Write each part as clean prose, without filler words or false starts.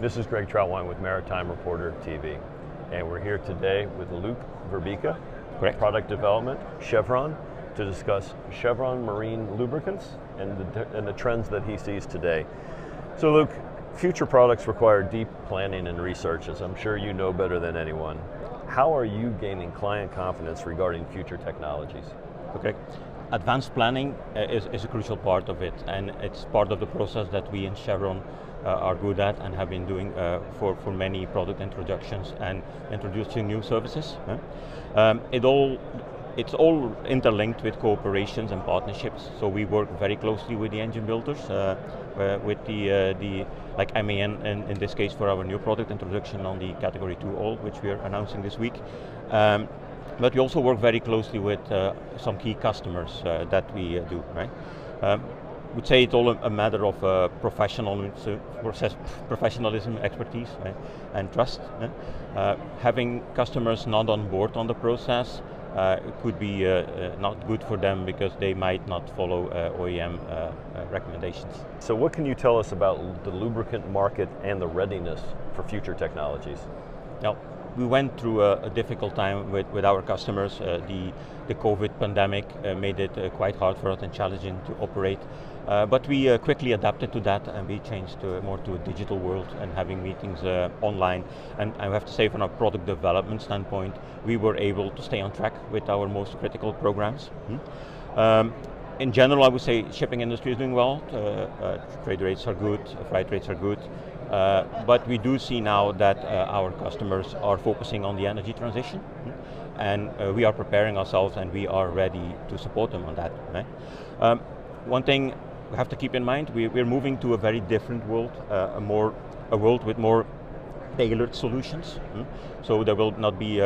This is Greg Troutwine with Maritime Reporter TV, and we're here today with Luke Verbeeka, Product Development, Chevron, to discuss Chevron Marine Lubricants and the trends that he sees today. So Luke, future products require deep planning and research, as I'm sure you know better than anyone. How are you gaining client confidence regarding future technologies? Okay. Advanced planning is a crucial part of it, and it's part of the process that we in Chevron are good at and have been doing for many product introductions and introducing new services. It's all interlinked with cooperations and partnerships, so we work very closely with the engine builders, with the like MAN in this case for our new product introduction on the Category 2 oil, which we are announcing this week. But we also work very closely with some key customers that we do, right? I would say it's all a matter of professionalism, expertise, right? And trust. Having customers not on board on the process could be not good for them because they might not follow OEM recommendations. So what can you tell us about the lubricant market and the readiness for future technologies? Now, we went through a difficult time with our customers. The COVID pandemic made it quite hard for us and challenging to operate. But we quickly adapted to that, and we changed more to a digital world and having meetings online. And I have to say, from a product development standpoint, we were able to stay on track with our most critical programs. In general, I would say shipping industry is doing well. Trade rates are good, freight rates are good. But we do see now that our customers are focusing on the energy transition, and we are preparing ourselves and we are ready to support them on that. Right? One thing we have to keep in mind, we're moving to a very different world, a world with more tailored solutions. So there will not be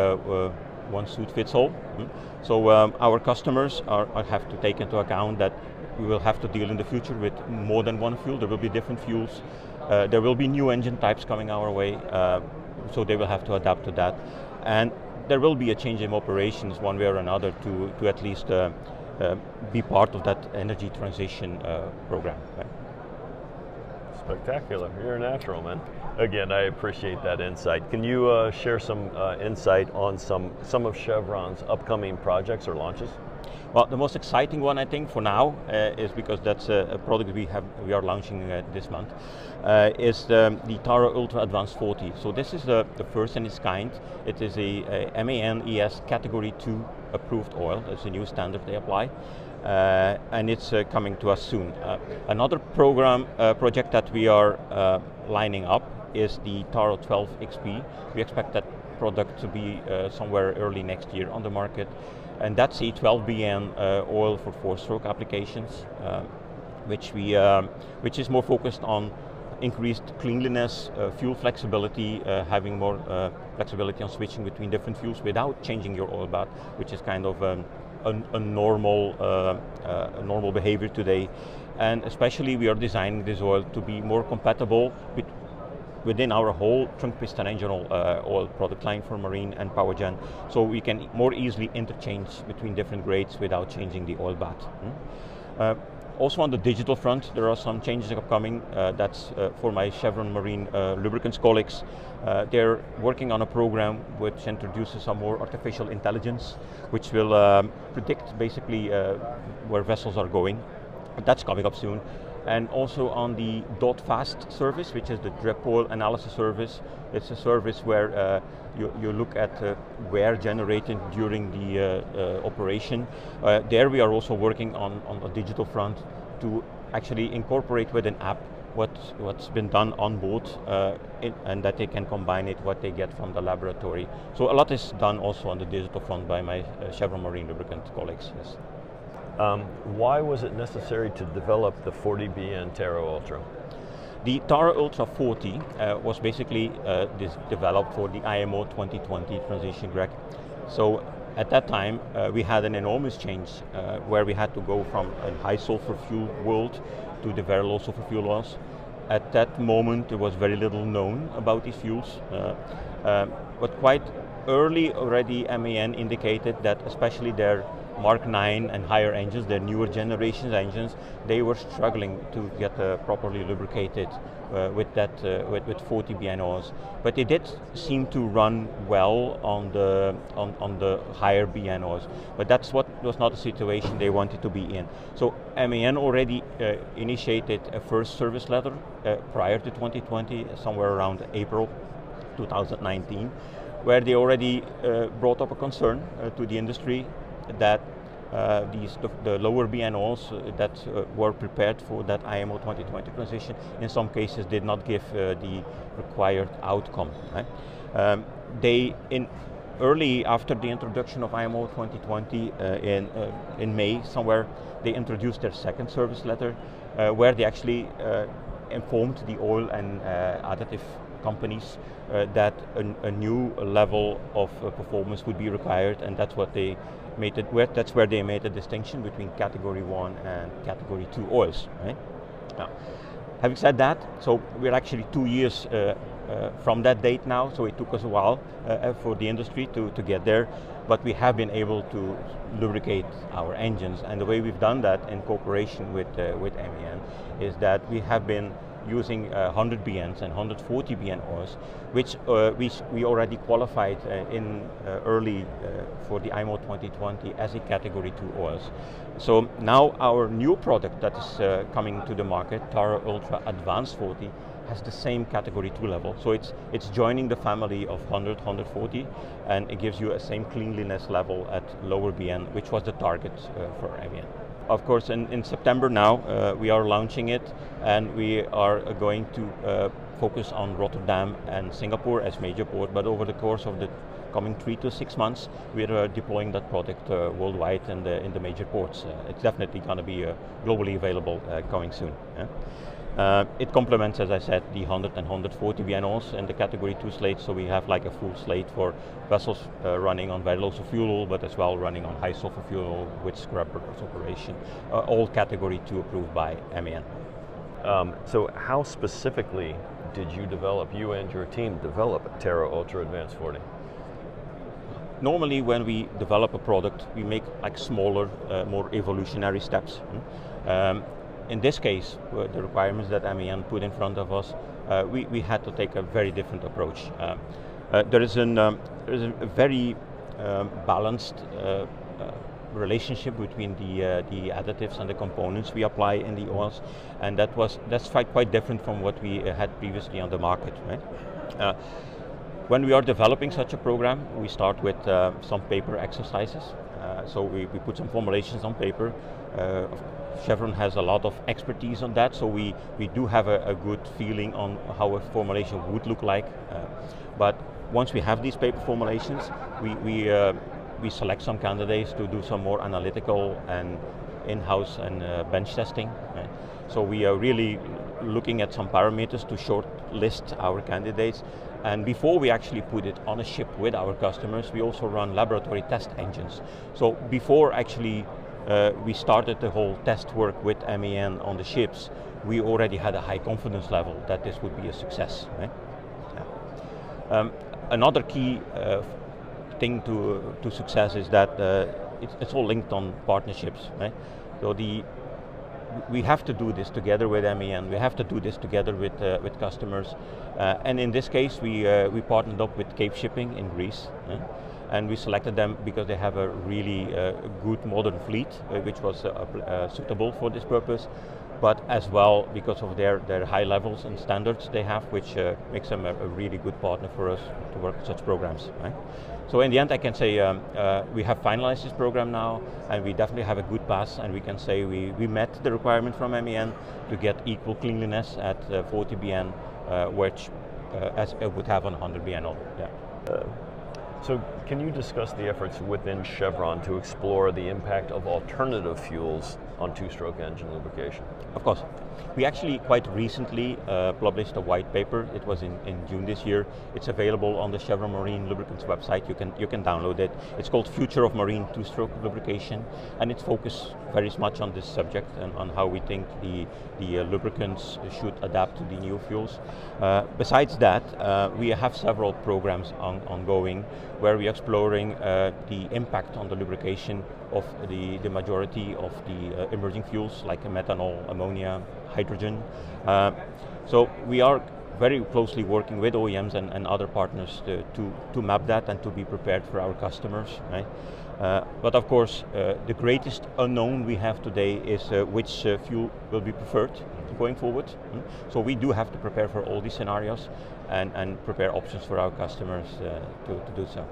one suit fits all. So our customers have to take into account that we will have to deal in the future with more than one fuel. There will be different fuels. There will be new engine types coming our way, so they will have to adapt to that. And there will be a change in operations one way or another to at least be part of that energy transition program. Right? Spectacular, you're a natural, man. Again, I appreciate that insight. Can you share some insight on some of Chevron's upcoming projects or launches? Well, the most exciting one, I think, for now, is because that's a product we are launching this month, is the Taro Ultra Advanced 40. So this is the first in its kind. It is a MAN ES Category 2 approved oil. That's a new standard they apply. And it's coming to us soon. Another project that we are lining up is the Taro 12 XP. We expect that product to be somewhere early next year on the market. And that's a 12BN oil for four-stroke applications, which is more focused on increased cleanliness, fuel flexibility, having more flexibility on switching between different fuels without changing your oil bath, which is kind of a normal behavior today. And especially we are designing this oil to be more compatible within our whole trunk piston engine oil product line for marine and power gen, so we can more easily interchange between different grades without changing the oil bath. Also on the digital front, there are some changes upcoming. That's for my Chevron Marine Lubricants colleagues. They're working on a program which introduces some more artificial intelligence, which will predict basically where vessels are going. That's coming up soon. And also on the .fast service, which is the drip oil analysis service. It's a service where you look at wear generated during the operation. There we are also working on a digital front to actually incorporate with an app what's been done on board, and that they can combine it what they get from the laboratory. So a lot is done also on the digital front by my Chevron Marine Lubricant colleagues. Yes. Why was it necessary to develop the 40BN Taro Ultra? The Taro Ultra 40 was basically developed for the IMO 2020 transition, Greg. So at that time, we had an enormous change where we had to go from a high sulfur fuel world to the very low sulfur fuel oils. At that moment, there was very little known about these fuels, but quite early already MAN indicated that especially their Mark 9 and higher engines, the newer generations engines, they were struggling to get properly lubricated with 40 BNOs. But they did seem to run well on the higher BNOs. But that's what was not the situation they wanted to be in. So MAN already initiated a first service letter prior to 2020, somewhere around April 2019, where they already brought up a concern to the industry that the lower BNOs that were prepared for that IMO 2020 transition in some cases did not give the required outcome. Right? Early after the introduction of IMO 2020 in May somewhere, they introduced their second service letter where they actually informed the oil and additive companies that a new level of performance would be required, and that's what they made it. That's where they made a distinction between Category 1 and Category 2 oils. Right? Now, having said that, so we're actually 2 years from that date now. So it took us a while for the industry to get there, but we have been able to lubricate our engines, and the way we've done that in cooperation with MAN is that we have been using 100 BNs and 140 BN oils, which we already qualified in early for the IMO 2020 as a Category 2 oils. So now our new product that is coming to the market, Taro Ultra Advanced 40, has the same Category 2 level. So it's joining the family of 100, 140, and it gives you a same cleanliness level at lower BN, which was the target for MAN. Of course, in September now, we are launching it, and we are going to focus on Rotterdam and Singapore as major ports, but over the course of the coming 3 to 6 months, we're deploying that product worldwide in the major ports. It's definitely going to be globally available coming soon. Yeah? It complements, as I said, the 100 and 140 BNOs in the Category 2 slate, so we have like a full slate for vessels running on very low sulfur fuel, but as well running on high sulfur fuel with scrubber operation, all Category 2 approved by MAN. So how specifically did you and your team develop Taro Ultra Advanced 40? Normally when we develop a product, we make like smaller, more evolutionary steps. In this case, the requirements that MAN put in front of us, we had to take a very different approach. There is a very balanced relationship between the additives and the components we apply in the oils, and that's quite different from what we had previously on the market. Right? When we are developing such a program, we start with some paper exercises. So we put some formulations on paper. Chevron has a lot of expertise on that, so we do have a good feeling on how a formulation would look like. But once we have these paper formulations, we select some candidates to do some more analytical and in-house and bench testing. Right? So we are really looking at some parameters to shortlist our candidates. And before we actually put it on a ship with our customers, we also run laboratory test engines. So before actually we started the whole test work with MAN on the ships, we already had a high confidence level that this would be a success. Right? Yeah. Another key thing to success is that it's all linked on partnerships. Right? So we have to do this together with MAN, we have to do this together with customers, and in this case we partnered up with Cape Shipping in Greece. And we selected them because they have a really good modern fleet, which was suitable for this purpose, but as well because of their high levels and standards they have, which makes them a really good partner for us to work with such programs. Right? So in the end I can say we have finalized this program now, and we definitely have a good pass, and we can say we met the requirement from MAN to get equal cleanliness at 40 BN, which as it would have on 100 BN. Yeah. So can you discuss the efforts within Chevron to explore the impact of alternative fuels on two-stroke engine lubrication? Of course. We actually quite recently published a white paper. It was in June this year. It's available on the Chevron Marine Lubricants website. You can download it. It's called Future of Marine Two-Stroke Lubrication, and it focuses very much on this subject and on how we think the lubricants should adapt to the new fuels. Besides that, we have several programs ongoing where we're exploring the impact on the lubrication of the majority of the emerging fuels like methanol, ammonia, hydrogen. So we are very closely working with OEMs and other partners to map that and to be prepared for our customers, right? But of course, the greatest unknown we have today is which fuel will be preferred going forward. So we do have to prepare for all these scenarios and prepare options for our customers to do so.